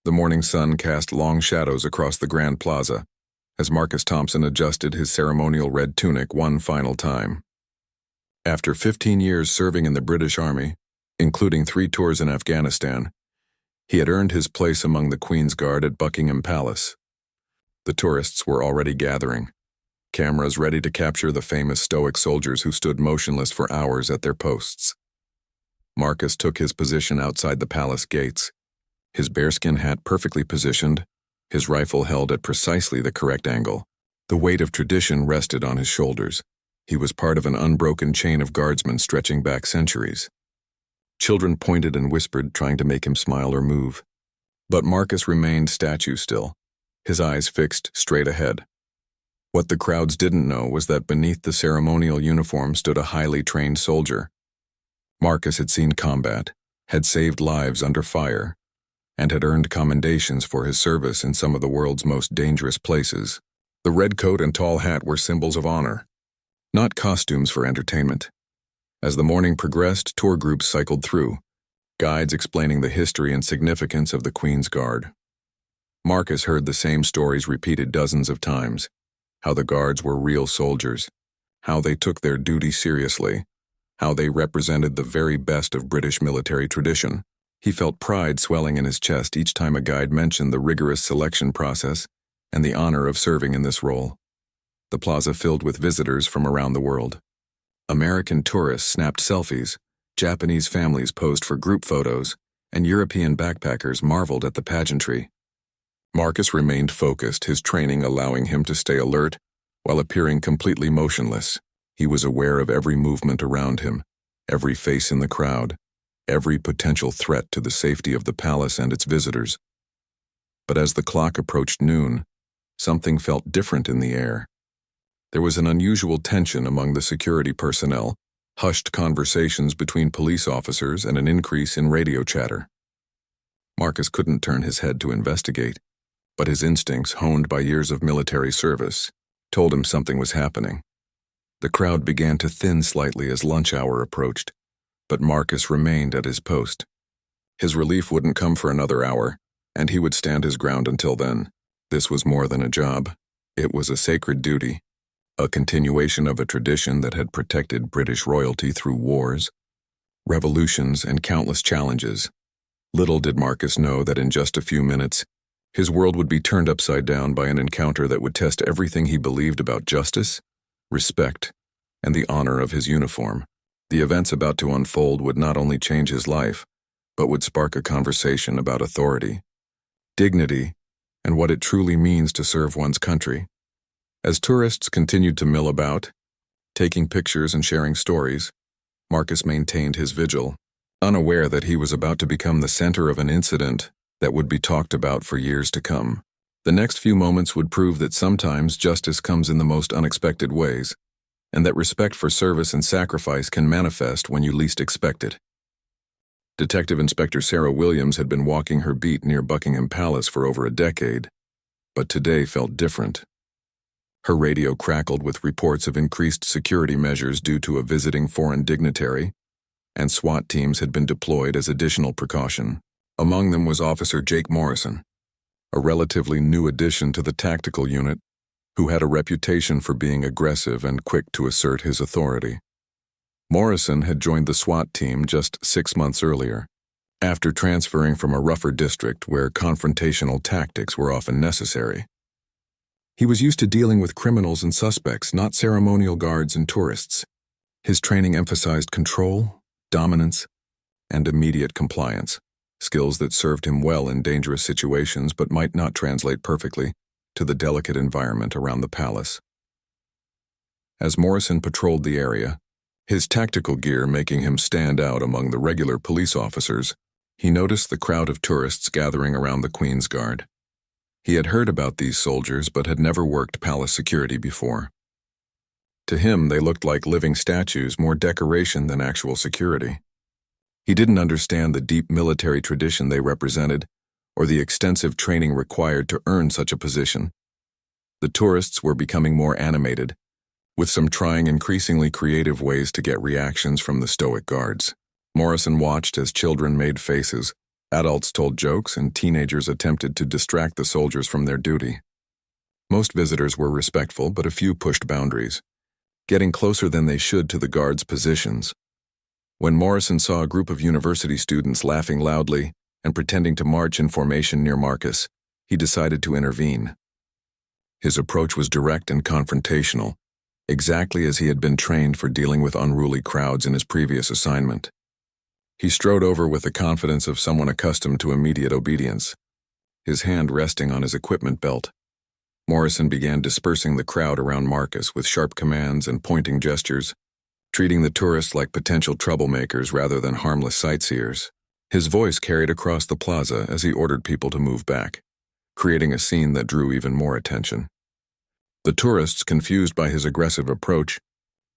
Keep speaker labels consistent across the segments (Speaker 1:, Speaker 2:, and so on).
Speaker 1: The morning sun cast long shadows across the Grand Plaza as Marcus Thompson adjusted his ceremonial red tunic one final time. After 15 years serving in the British Army, including 3 tours in Afghanistan, he had earned his place among the Queen's Guard at Buckingham Palace. The tourists were already gathering, cameras ready to capture the famous stoic soldiers who stood motionless for hours at their posts. Marcus took his position outside the palace gates, his bearskin hat perfectly positioned, his rifle held at precisely the correct angle. The weight of tradition rested on his shoulders. He was part of an unbroken chain of guardsmen stretching back centuries. Children pointed and whispered, trying to make him smile or move. But Marcus remained statue still, his eyes fixed straight ahead. What the crowds didn't know was that beneath the ceremonial uniform stood a highly trained soldier. Marcus had seen combat, had saved lives under fire, and had earned commendations for his service in some of the world's most dangerous places. The red coat and tall hat were symbols of honor, not costumes for entertainment. As the morning progressed, tour groups cycled through, guides explaining the history and significance of the Queen's Guard. Marcus heard the same stories repeated dozens of times, how the guards were real soldiers, how they took their duty seriously, how they represented the very best of British military tradition. He felt pride swelling in his chest each time a guide mentioned the rigorous selection process and the honor of serving in this role. The plaza filled with visitors from around the world. American tourists snapped selfies, Japanese families posed for group photos, and European backpackers marveled at the pageantry. Marcus remained focused, his training allowing him to stay alert while appearing completely motionless. He was aware of every movement around him, every face in the crowd, every potential threat to the safety of the palace and its visitors. But as the clock approached noon, something felt different in the air. There was an unusual tension among the security personnel, hushed conversations between police officers, and an increase in radio chatter. Marcus couldn't turn his head to investigate, but his instincts, honed by years of military service, told him something was happening. The crowd began to thin slightly as lunch hour approached, but Marcus remained at his post. His relief wouldn't come for another hour, and he would stand his ground until then. This was more than a job. It was a sacred duty, a continuation of a tradition that had protected British royalty through wars, revolutions, and countless challenges. Little did Marcus know that in just a few minutes, his world would be turned upside down by an encounter that would test everything he believed about justice, respect, and the honor of his uniform. The events about to unfold would not only change his life, but would spark a conversation about authority, dignity, and what it truly means to serve one's country. As tourists continued to mill about, taking pictures and sharing stories, Marcus maintained his vigil, unaware that he was about to become the center of an incident that would be talked about for years to come. The next few moments would prove that sometimes justice comes in the most unexpected ways, and that respect for service and sacrifice can manifest when you least expect it. Detective Inspector Sarah Williams had been walking her beat near Buckingham Palace for over a decade, but today felt different. Her radio crackled with reports of increased security measures due to a visiting foreign dignitary, and SWAT teams had been deployed as additional precaution. Among them was Officer Jake Morrison, a relatively new addition to the tactical unit, who had a reputation for being aggressive and quick to assert his authority. Morrison had joined the SWAT team just 6 months earlier, after transferring from a rougher district where confrontational tactics were often necessary. He was used to dealing with criminals and suspects, not ceremonial guards and tourists. His training emphasized control, dominance, and immediate compliance, skills that served him well in dangerous situations but might not translate perfectly to the delicate environment around the palace. As Morrison patrolled the area, his tactical gear making him stand out among the regular police officers, he noticed the crowd of tourists gathering around the Queen's Guard. He had heard about these soldiers but had never worked palace security before. To him, they looked like living statues, more decoration than actual security. He didn't understand the deep military tradition they represented or the extensive training required to earn such a position. The tourists were becoming more animated, with some trying increasingly creative ways to get reactions from the stoic guards. Morrison watched as children made faces, Adults told jokes and teenagers attempted to distract the soldiers from their duty. Most visitors were respectful, but a few pushed boundaries, getting closer than they should to the guards' positions. When Morrison saw a group of university students laughing loudly and pretending to march in formation near Marcus, he decided to intervene. His approach was direct and confrontational, exactly as he had been trained for dealing with unruly crowds in his previous assignment. He strode over with the confidence of someone accustomed to immediate obedience, his hand resting on his equipment belt. Morrison began dispersing the crowd around Marcus with sharp commands and pointing gestures, treating the tourists like potential troublemakers rather than harmless sightseers. His voice carried across the plaza as he ordered people to move back, creating a scene that drew even more attention. The tourists, confused by his aggressive approach,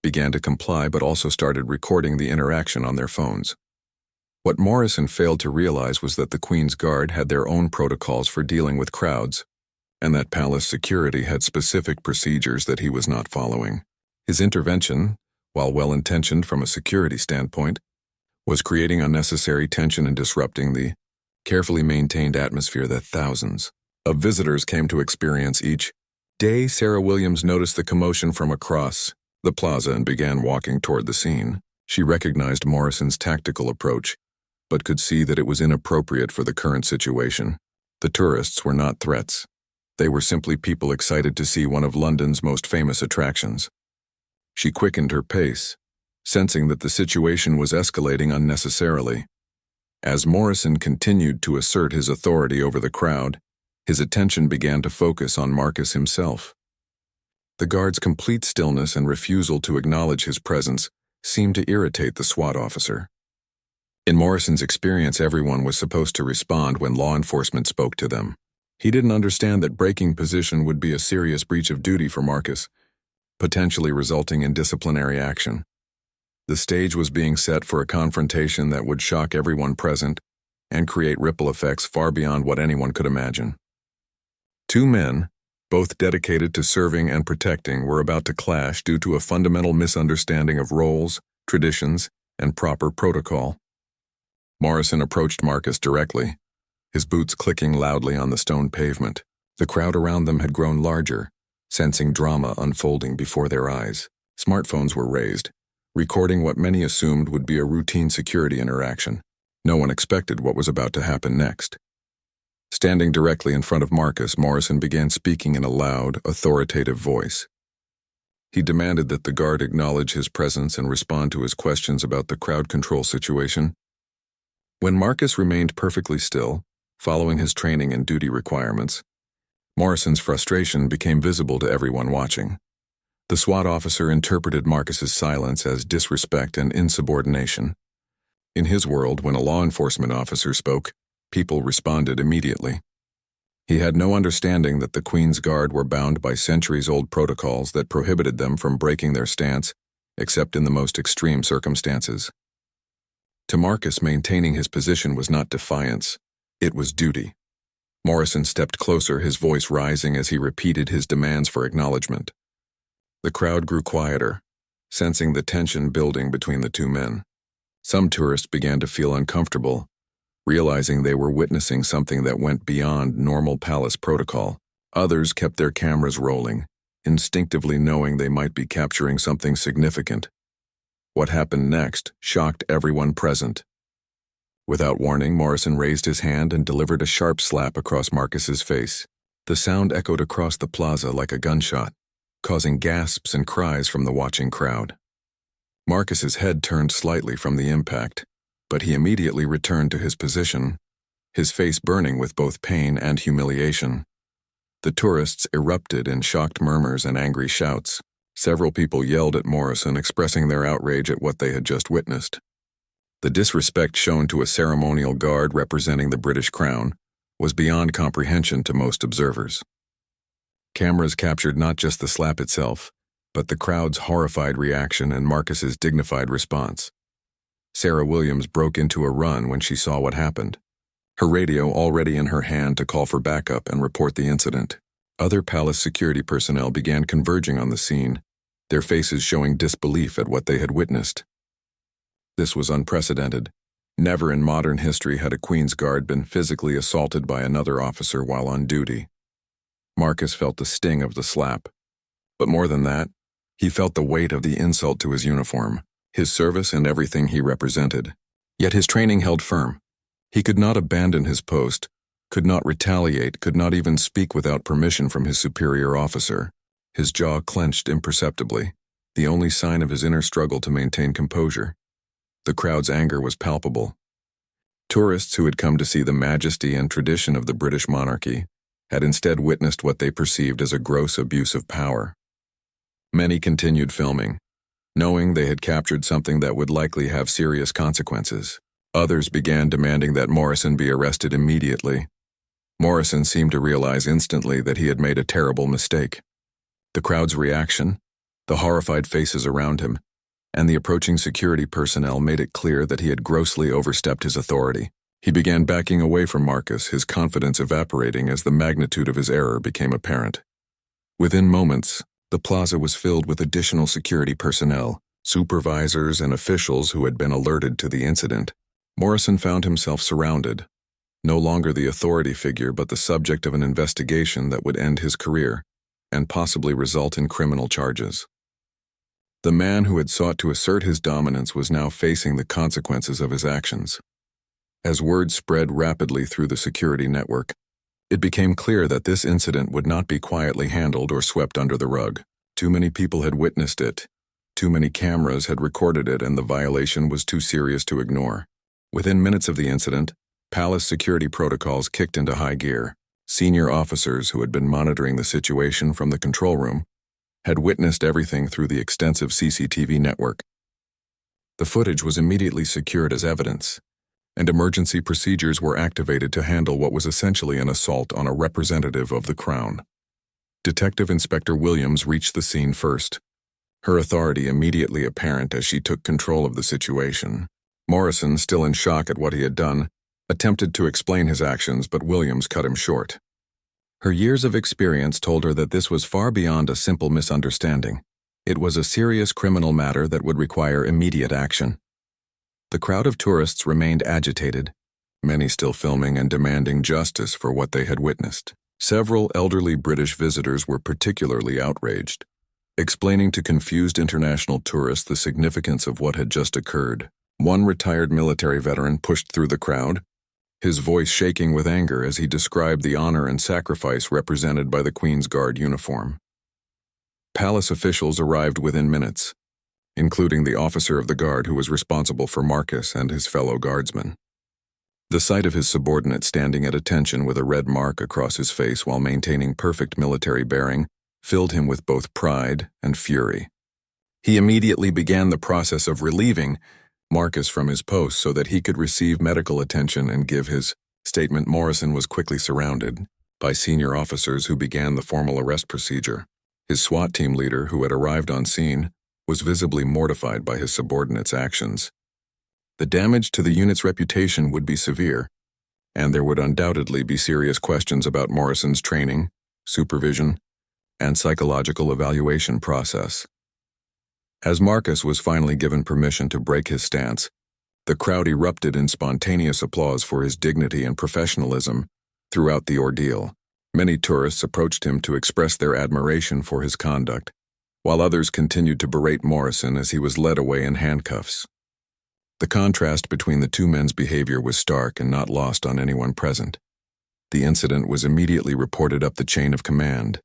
Speaker 1: began to comply but also started recording the interaction on their phones. What Morrison failed to realize was that the Queen's Guard had their own protocols for dealing with crowds, and that palace security had specific procedures that he was not following. His intervention, while well-intentioned from a security standpoint, was creating unnecessary tension and disrupting the carefully maintained atmosphere that thousands of visitors came to experience each day. Sarah Williams noticed the commotion from across the plaza and began walking toward the scene. She recognized Morrison's tactical approach, but could see that it was inappropriate for the current situation. The tourists were not threats. They were simply people excited to see one of London's most famous attractions. She quickened her pace, sensing that the situation was escalating unnecessarily. As Morrison continued to assert his authority over the crowd, his attention began to focus on Marcus himself. The guard's complete stillness and refusal to acknowledge his presence seemed to irritate the SWAT officer. In Morrison's experience, everyone was supposed to respond when law enforcement spoke to them. He didn't understand that breaking position would be a serious breach of duty for Marcus, potentially resulting in disciplinary action. The stage was being set for a confrontation that would shock everyone present and create ripple effects far beyond what anyone could imagine. Two men, both dedicated to serving and protecting, were about to clash due to a fundamental misunderstanding of roles, traditions, and proper protocol. Morrison approached Marcus directly, his boots clicking loudly on the stone pavement. The crowd around them had grown larger, sensing drama unfolding before their eyes. Smartphones were raised, recording what many assumed would be a routine security interaction. No one expected what was about to happen next. Standing directly in front of Marcus, Morrison began speaking in a loud, authoritative voice. He demanded that the guard acknowledge his presence and respond to his questions about the crowd control situation. When Marcus remained perfectly still, following his training and duty requirements, Morrison's frustration became visible to everyone watching. The SWAT officer interpreted Marcus's silence as disrespect and insubordination. In his world, when a law enforcement officer spoke, people responded immediately. He had no understanding that the Queen's Guard were bound by centuries-old protocols that prohibited them from breaking their stance, except in the most extreme circumstances. To Marcus, maintaining his position was not defiance, it was duty. Morrison stepped closer, his voice rising as he repeated his demands for acknowledgement. The crowd grew quieter, sensing the tension building between the two men. Some tourists began to feel uncomfortable, realizing they were witnessing something that went beyond normal palace protocol. Others kept their cameras rolling, instinctively knowing they might be capturing something significant. What happened next shocked everyone present. Without warning, Morrison raised his hand and delivered a sharp slap across Marcus's face. The sound echoed across the plaza like a gunshot, causing gasps and cries from the watching crowd. Marcus's head turned slightly from the impact, but he immediately returned to his position, his face burning with both pain and humiliation. The tourists erupted in shocked murmurs and angry shouts. Several people yelled at Morrison, expressing their outrage at what they had just witnessed. The disrespect shown to a ceremonial guard representing the British Crown was beyond comprehension to most observers. Cameras captured not just the slap itself, but the crowd's horrified reaction and Marcus's dignified response. Sarah Williams broke into a run when she saw what happened, her radio already in her hand to call for backup and report the incident. Other palace security personnel began converging on the scene, their faces showing disbelief at what they had witnessed. This was unprecedented, Never in modern history had a Queen's Guard been physically assaulted by another officer while on duty. Marcus felt the sting of the slap. But more than that, he felt the weight of the insult to his uniform, his service, and everything he represented. Yet his training held firm. He could not abandon his post, could not retaliate, could not even speak without permission from his superior officer. His jaw clenched imperceptibly, the only sign of his inner struggle to maintain composure. The crowd's anger was palpable. Tourists who had come to see the majesty and tradition of the British monarchy had instead witnessed what they perceived as a gross abuse of power. Many continued filming, knowing they had captured something that would likely have serious consequences. Others began demanding that Morrison be arrested immediately. Morrison seemed to realize instantly that he had made a terrible mistake. The crowd's reaction, the horrified faces around him, and the approaching security personnel made it clear that he had grossly overstepped his authority. He began backing away from Marcus, his confidence evaporating as the magnitude of his error became apparent. Within moments, the plaza was filled with additional security personnel, supervisors, and officials who had been alerted to the incident. Morrison found himself surrounded, no longer the authority figure but the subject of an investigation that would end his career and possibly result in criminal charges. The man who had sought to assert his dominance was now facing the consequences of his actions. As word spread rapidly through the security network, it became clear that this incident would not be quietly handled or swept under the rug. Too many people had witnessed it, too many cameras had recorded it, and the violation was too serious to ignore. Within minutes of the incident, palace security protocols kicked into high gear. Senior officers who had been monitoring the situation from the control room had witnessed everything through the extensive CCTV network. The footage was immediately secured as evidence, and emergency procedures were activated to handle what was essentially an assault on a representative of the Crown. Detective Inspector Williams reached the scene first, her authority immediately apparent as she took control of the situation. Morrison, still in shock at what he had done, attempted to explain his actions, but Williams cut him short. Her years of experience told her that this was far beyond a simple misunderstanding. It was a serious criminal matter that would require immediate action. The crowd of tourists remained agitated, many still filming and demanding justice for what they had witnessed. Several elderly British visitors were particularly outraged, explaining to confused international tourists the significance of what had just occurred. One retired military veteran pushed through the crowd, his voice shaking with anger as he described the honor and sacrifice represented by the Queen's Guard uniform. Palace officials arrived within minutes, including the officer of the guard who was responsible for Marcus and his fellow guardsmen. The sight of his subordinate standing at attention with a red mark across his face while maintaining perfect military bearing filled him with both pride and fury. He immediately began the process of relieving Marcus from his post so that he could receive medical attention and give his statement. Morrison was quickly surrounded by senior officers who began the formal arrest procedure. His SWAT team leader, who had arrived on scene, was visibly mortified by his subordinate's actions. The damage to the unit's reputation would be severe, and there would undoubtedly be serious questions about Morrison's training, supervision, and psychological evaluation process. As Marcus was finally given permission to break his stance, the crowd erupted in spontaneous applause for his dignity and professionalism throughout the ordeal. Many tourists approached him to express their admiration for his conduct, while others continued to berate Morrison as he was led away in handcuffs. The contrast between the two men's behavior was stark and not lost on anyone present. The incident was immediately reported up the chain of command,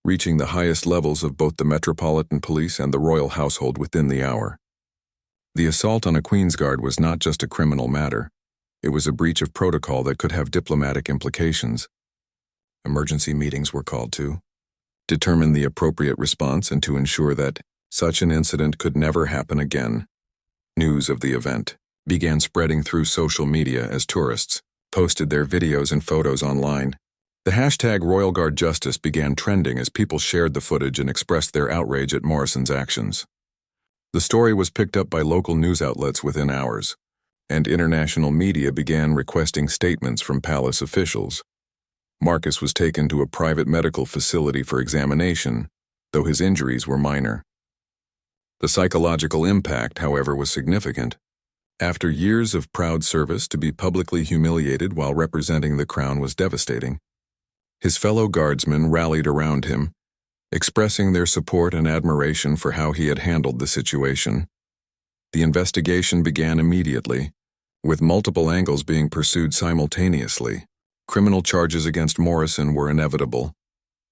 Speaker 1: reaching the highest levels of both the Metropolitan Police and the royal household within the hour. The assault on a Queen's Guard was not just a criminal matter, it was a breach of protocol that could have diplomatic implications. Emergency meetings were called to determine the appropriate response and to ensure that such an incident could never happen again. News of the event began spreading through social media as tourists posted their videos and photos online. The hashtag Royal Guard Justice began trending as people shared the footage and expressed their outrage at Morrison's actions. The story was picked up by local news outlets within hours, and international media began requesting statements from palace officials. Marcus was taken to a private medical facility for examination, though his injuries were minor. The psychological impact, however, was significant. After years of proud service, to be publicly humiliated while representing the crown was devastating. His fellow guardsmen rallied around him, expressing their support and admiration for how he had handled the situation. The investigation began immediately, with multiple angles being pursued simultaneously. Criminal charges against Morrison were inevitable,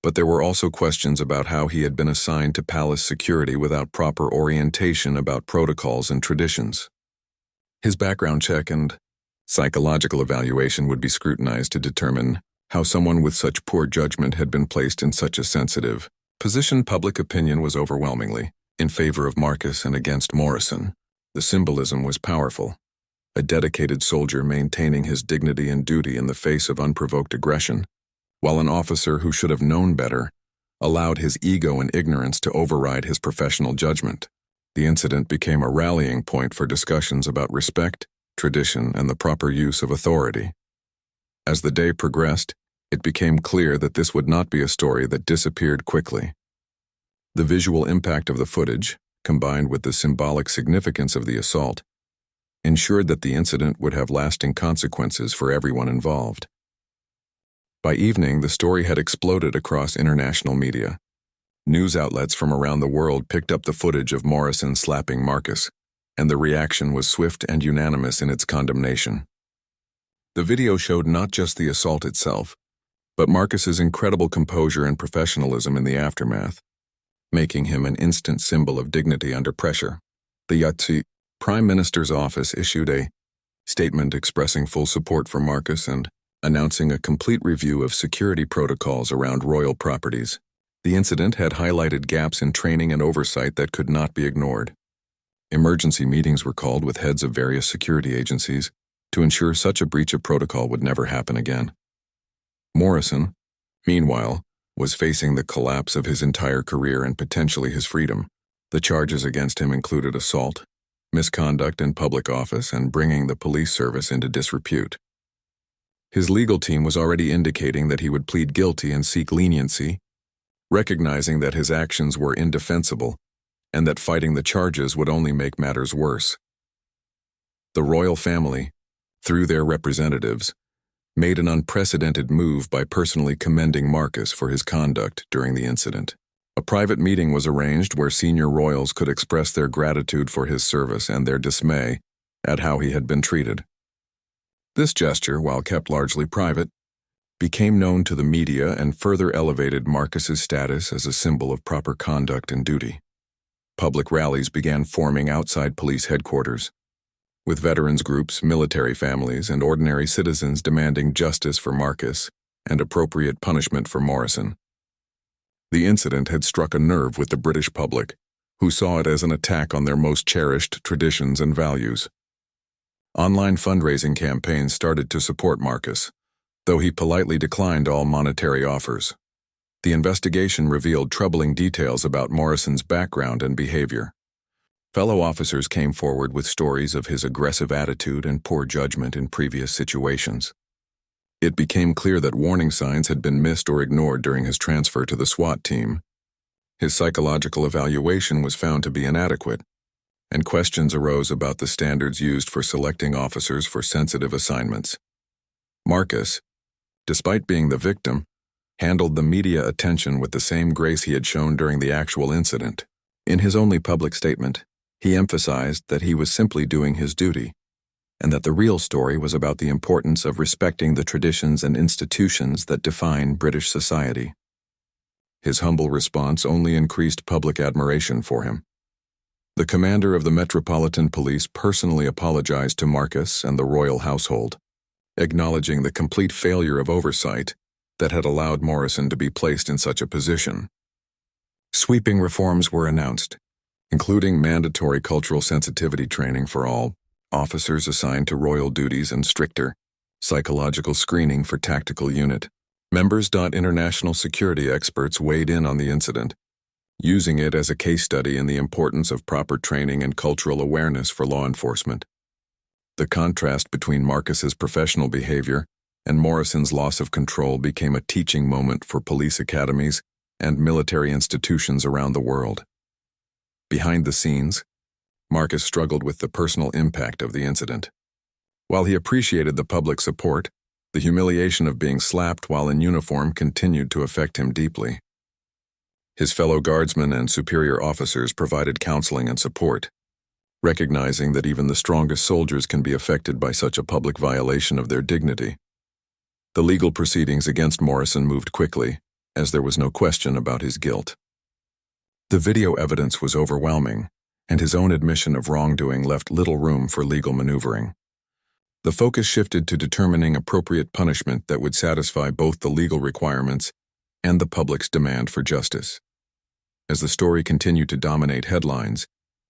Speaker 1: but there were also questions about how he had been assigned to palace security without proper orientation about protocols and traditions. His background check and psychological evaluation would be scrutinized to determine how someone with such poor judgment had been placed in such a sensitive position. Public opinion was overwhelmingly in favor of Marcus and against Morrison. The symbolism was powerful. A dedicated soldier maintaining his dignity and duty in the face of unprovoked aggression, while an officer who should have known better allowed his ego and ignorance to override his professional judgment. The incident became a rallying point for discussions about respect, tradition, and the proper use of authority. As the day progressed, it became clear that this would not be a story that disappeared quickly. The visual impact of the footage, combined with the symbolic significance of the assault, ensured that the incident would have lasting consequences for everyone involved. By evening, the story had exploded across international media. News outlets from around the world picked up the footage of Morrison slapping Marcus, and the reaction was swift and unanimous in its condemnation. The video showed not just the assault itself, but Marcus's incredible composure and professionalism in the aftermath, making him an instant symbol of dignity under pressure. The Prime Minister's office issued a statement expressing full support for Marcus and announcing a complete review of security protocols around royal properties. The incident had highlighted gaps in training and oversight that could not be ignored. Emergency meetings were called with heads of various security agencies to ensure such a breach of protocol would never happen again. Morrison, meanwhile, was facing the collapse of his entire career and potentially his freedom. The charges against him included assault, misconduct in public office, and bringing the police service into disrepute. His legal team was already indicating that he would plead guilty and seek leniency, recognizing that his actions were indefensible and that fighting the charges would only make matters worse. The royal family, through their representatives, made an unprecedented move by personally commending Marcus for his conduct during the incident. A private meeting was arranged where senior royals could express their gratitude for his service and their dismay at how he had been treated. This gesture, while kept largely private, became known to the media and further elevated Marcus's status as a symbol of proper conduct and duty. Public rallies began forming outside police headquarters, with veterans groups, military families, and ordinary citizens demanding justice for Marcus and appropriate punishment for Morrison. The incident had struck a nerve with the British public, who saw it as an attack on their most cherished traditions and values. Online fundraising campaigns started to support Marcus, though he politely declined all monetary offers. The investigation revealed troubling details about Morrison's background and behavior. Fellow officers came forward with stories of his aggressive attitude and poor judgment in previous situations. It became clear that warning signs had been missed or ignored during his transfer to the SWAT team. His psychological evaluation was found to be inadequate, and questions arose about the standards used for selecting officers for sensitive assignments. Marcus, despite being the victim, handled the media attention with the same grace he had shown during the actual incident. In his only public statement, he emphasized that he was simply doing his duty, and that the real story was about the importance of respecting the traditions and institutions that define British society. His humble response only increased public admiration for him. The commander of the Metropolitan Police personally apologized to Marcus and the royal household, acknowledging the complete failure of oversight that had allowed Morrison to be placed in such a position. Sweeping reforms were announced, including mandatory cultural sensitivity training for all officers assigned to royal duties and stricter psychological screening for tactical unit members. International security experts weighed in on the incident, using it as a case study in the importance of proper training and cultural awareness for law enforcement. The contrast between Marcus's professional behavior and Morrison's loss of control became a teaching moment for police academies and military institutions around the world. Behind the scenes, Marcus struggled with the personal impact of the incident. While he appreciated the public support, the humiliation of being slapped while in uniform continued to affect him deeply. His fellow guardsmen and superior officers provided counseling and support, recognizing that even the strongest soldiers can be affected by such a public violation of their dignity. The legal proceedings against Morrison moved quickly, as there was no question about his guilt. The video evidence was overwhelming, and his own admission of wrongdoing left little room for legal maneuvering. The focus shifted to determining appropriate punishment that would satisfy both the legal requirements and the public's demand for justice. As the story continued to dominate headlines,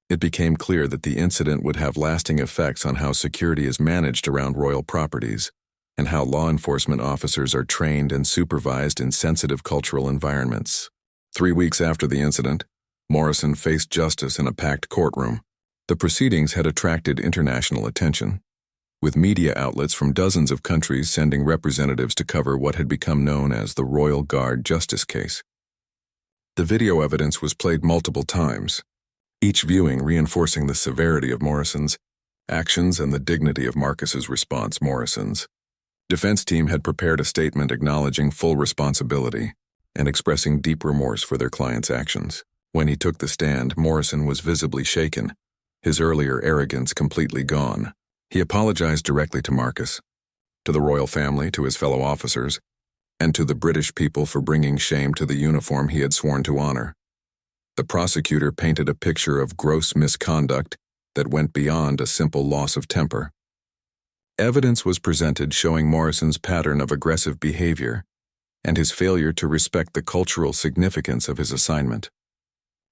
Speaker 1: it became clear that the incident would have lasting effects on how security is managed around royal properties, and how law enforcement officers are trained and supervised in sensitive cultural environments. 3 weeks after the incident, Morrison faced justice in a packed courtroom. The proceedings had attracted international attention, with media outlets from dozens of countries sending representatives to cover what had become known as the Royal Guard justice case. The video evidence was played multiple times, each viewing reinforcing the severity of Morrison's actions and the dignity of Marcus's response. Morrison's defense team had prepared a statement acknowledging full responsibility and expressing deep remorse for their client's actions. When he took the stand, Morrison was visibly shaken, his earlier arrogance completely gone. He apologized directly to Marcus, to the royal family, to his fellow officers, and to the British people for bringing shame to the uniform he had sworn to honor. The prosecutor painted a picture of gross misconduct that went beyond a simple loss of temper. Evidence was presented showing Morrison's pattern of aggressive behavior and his failure to respect the cultural significance of his assignment.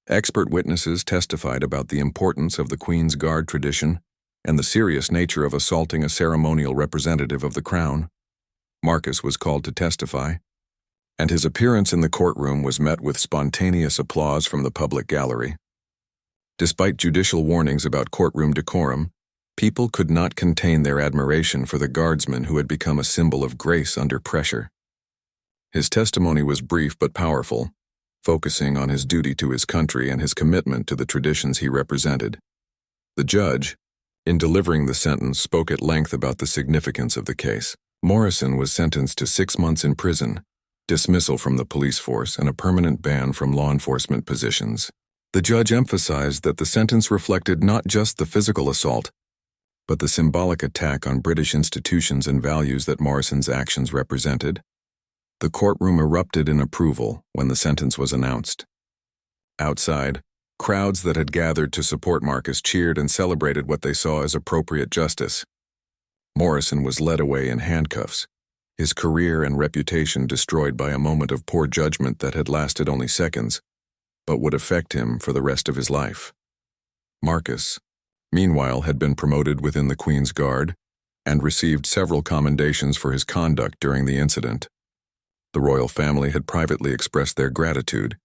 Speaker 1: Expert witnesses testified about the importance of the Queen's Guard tradition and the serious nature of assaulting a ceremonial representative of the Crown. Marcus was called to testify, and his appearance in the courtroom was met with spontaneous applause from the public gallery. Despite judicial warnings about courtroom decorum, people could not contain their admiration for the guardsman who had become a symbol of grace under pressure. His testimony was brief but powerful, focusing on his duty to his country and his commitment to the traditions he represented. The judge, in delivering the sentence, spoke at length about the significance of the case. Morrison was sentenced to 6 months in prison, dismissal from the police force, and a permanent ban from law enforcement positions. The judge emphasized that the sentence reflected not just the physical assault, but the symbolic attack on British institutions and values that Morrison's actions represented. The courtroom erupted in approval when the sentence was announced. Outside, crowds that had gathered to support Marcus cheered and celebrated what they saw as appropriate justice. Morrison was led away in handcuffs, his career and reputation destroyed by a moment of poor judgment that had lasted only seconds, but would affect him for the rest of his life. Marcus, meanwhile, had been promoted within the Queen's Guard and received several commendations for his conduct during the incident. The royal family had privately expressed their gratitude,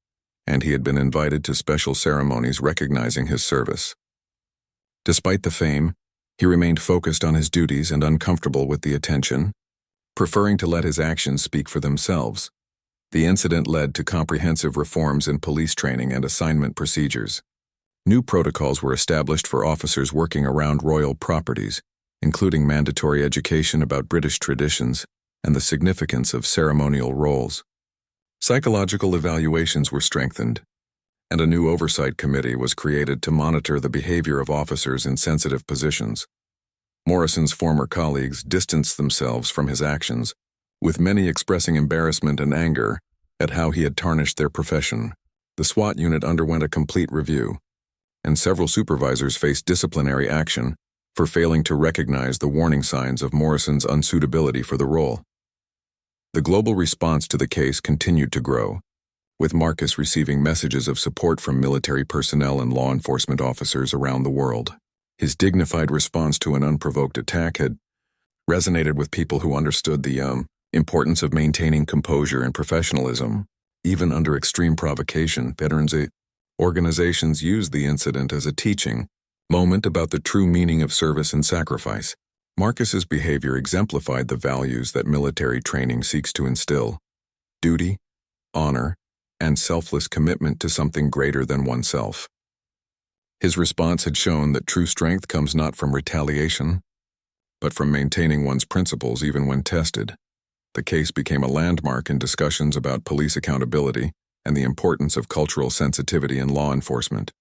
Speaker 1: and he had been invited to special ceremonies recognizing his service. Despite the fame, he remained focused on his duties and uncomfortable with the attention, preferring to let his actions speak for themselves. The incident led to comprehensive reforms in police training and assignment procedures. New protocols were established for officers working around royal properties, including mandatory education about British traditions and the significance of ceremonial roles. Psychological evaluations were strengthened, and a new oversight committee was created to monitor the behavior of officers in sensitive positions. Morrison's former colleagues distanced themselves from his actions, with many expressing embarrassment and anger at how he had tarnished their profession. The SWAT unit underwent a complete review, and several supervisors faced disciplinary action for failing to recognize the warning signs of Morrison's unsuitability for the role. The global response to the case continued to grow, with Marcus receiving messages of support from military personnel and law enforcement officers around the world. His dignified response to an unprovoked attack had resonated with people who understood the importance of maintaining composure and professionalism. Even under extreme provocation, veterans organizations used the incident as a teaching moment about the true meaning of service and sacrifice. Marcus's behavior exemplified the values that military training seeks to instill: duty, honor, and selfless commitment to something greater than oneself. His response had shown that true strength comes not from retaliation, but from maintaining one's principles even when tested. The case became a landmark in discussions about police accountability and the importance of cultural sensitivity in law enforcement.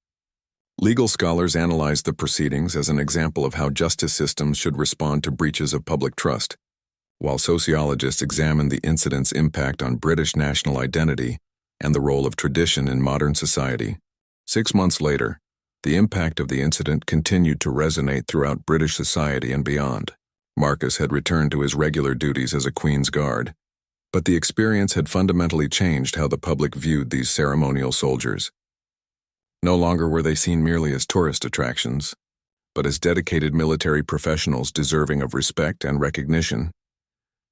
Speaker 1: Legal scholars analyzed the proceedings as an example of how justice systems should respond to breaches of public trust, while sociologists examined the incident's impact on British national identity and the role of tradition in modern society. 6 months later, the impact of the incident continued to resonate throughout British society and beyond. Marcus had returned to his regular duties as a Queen's Guard, but the experience had fundamentally changed how the public viewed these ceremonial soldiers. No longer were they seen merely as tourist attractions, but as dedicated military professionals deserving of respect and recognition.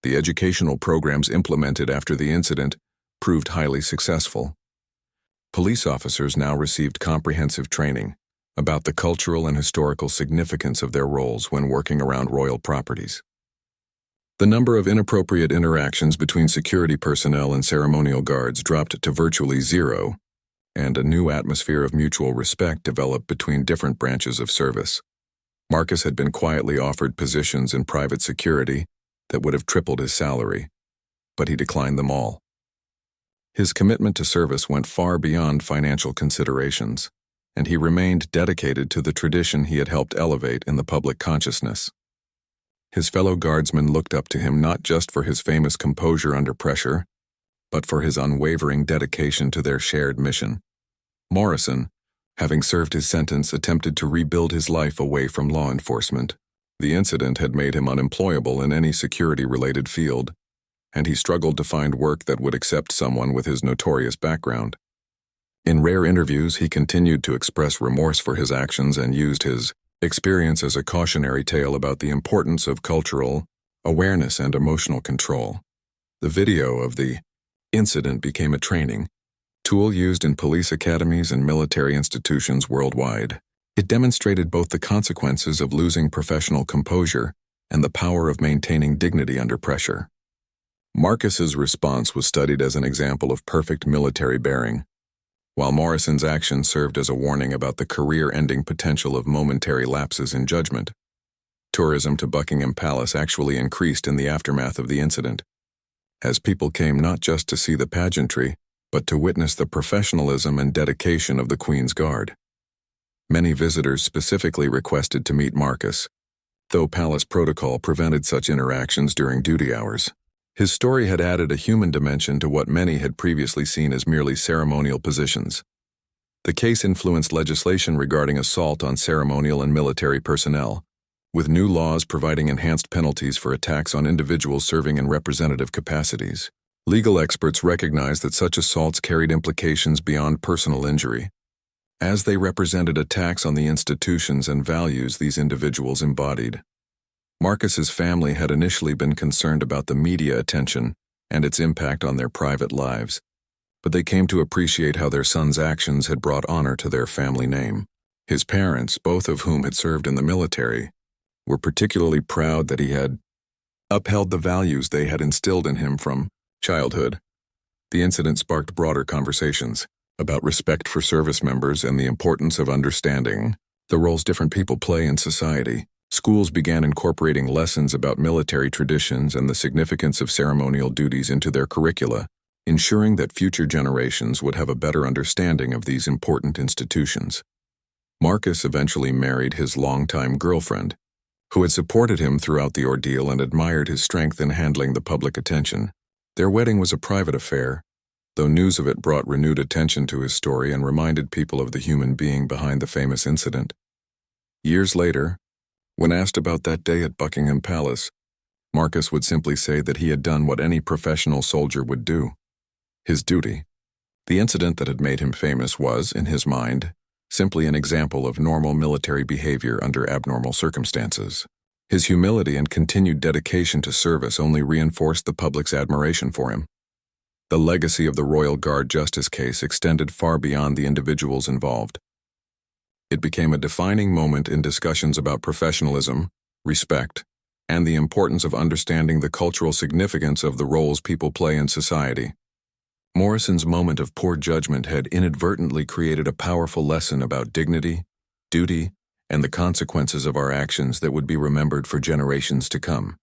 Speaker 1: The educational programs implemented after the incident proved highly successful. Police officers now received comprehensive training about the cultural and historical significance of their roles when working around royal properties. The number of inappropriate interactions between security personnel and ceremonial guards dropped to virtually zero, and a new atmosphere of mutual respect developed between different branches of service. Marcus had been quietly offered positions in private security that would have tripled his salary, but he declined them all. His commitment to service went far beyond financial considerations, and he remained dedicated to the tradition he had helped elevate in the public consciousness. His fellow guardsmen looked up to him not just for his famous composure under pressure, but for his unwavering dedication to their shared mission. Morrison, having served his sentence, attempted to rebuild his life away from law enforcement. The incident had made him unemployable in any security-related field, and he struggled to find work that would accept someone with his notorious background. In rare interviews, he continued to express remorse for his actions and used his experience as a cautionary tale about the importance of cultural awareness and emotional control. The video of the incident became a training tool used in police academies and military institutions worldwide. It demonstrated both the consequences of losing professional composure and the power of maintaining dignity under pressure. Marcus's response was studied as an example of perfect military bearing, while Morrison's action served as a warning about the career-ending potential of momentary lapses in judgment. Tourism to Buckingham Palace actually increased in the aftermath of the incident, as people came not just to see the pageantry, but to witness the professionalism and dedication of the Queen's Guard. Many visitors specifically requested to meet Marcus, though palace protocol prevented such interactions during duty hours. His story had added a human dimension to what many had previously seen as merely ceremonial positions. The case influenced legislation regarding assault on ceremonial and military personnel, with new laws providing enhanced penalties for attacks on individuals serving in representative capacities. Legal experts recognized that such assaults carried implications beyond personal injury, as they represented attacks on the institutions and values these individuals embodied. Marcus's family had initially been concerned about the media attention and its impact on their private lives, but they came to appreciate how their son's actions had brought honor to their family name. His parents, both of whom had served in the military, were particularly proud that he had upheld the values they had instilled in him from childhood. The incident sparked broader conversations about respect for service members and the importance of understanding the roles different people play in society. Schools began incorporating lessons about military traditions and the significance of ceremonial duties into their curricula, ensuring that future generations would have a better understanding of these important institutions. Marcus eventually married his longtime girlfriend, who had supported him throughout the ordeal and admired his strength in handling the public attention. Their wedding was a private affair, though news of it brought renewed attention to his story and reminded people of the human being behind the famous incident. Years later, when asked about that day at Buckingham Palace, Marcus would simply say that he had done what any professional soldier would do: his duty. The incident that had made him famous was, in his mind, simply an example of normal military behavior under abnormal circumstances. His humility and continued dedication to service only reinforced the public's admiration for him. The legacy of the Royal Guard justice case extended far beyond the individuals involved. It became a defining moment in discussions about professionalism, respect, and the importance of understanding the cultural significance of the roles people play in society. Morrison's moment of poor judgment had inadvertently created a powerful lesson about dignity, duty, and the consequences of our actions that would be remembered for generations to come.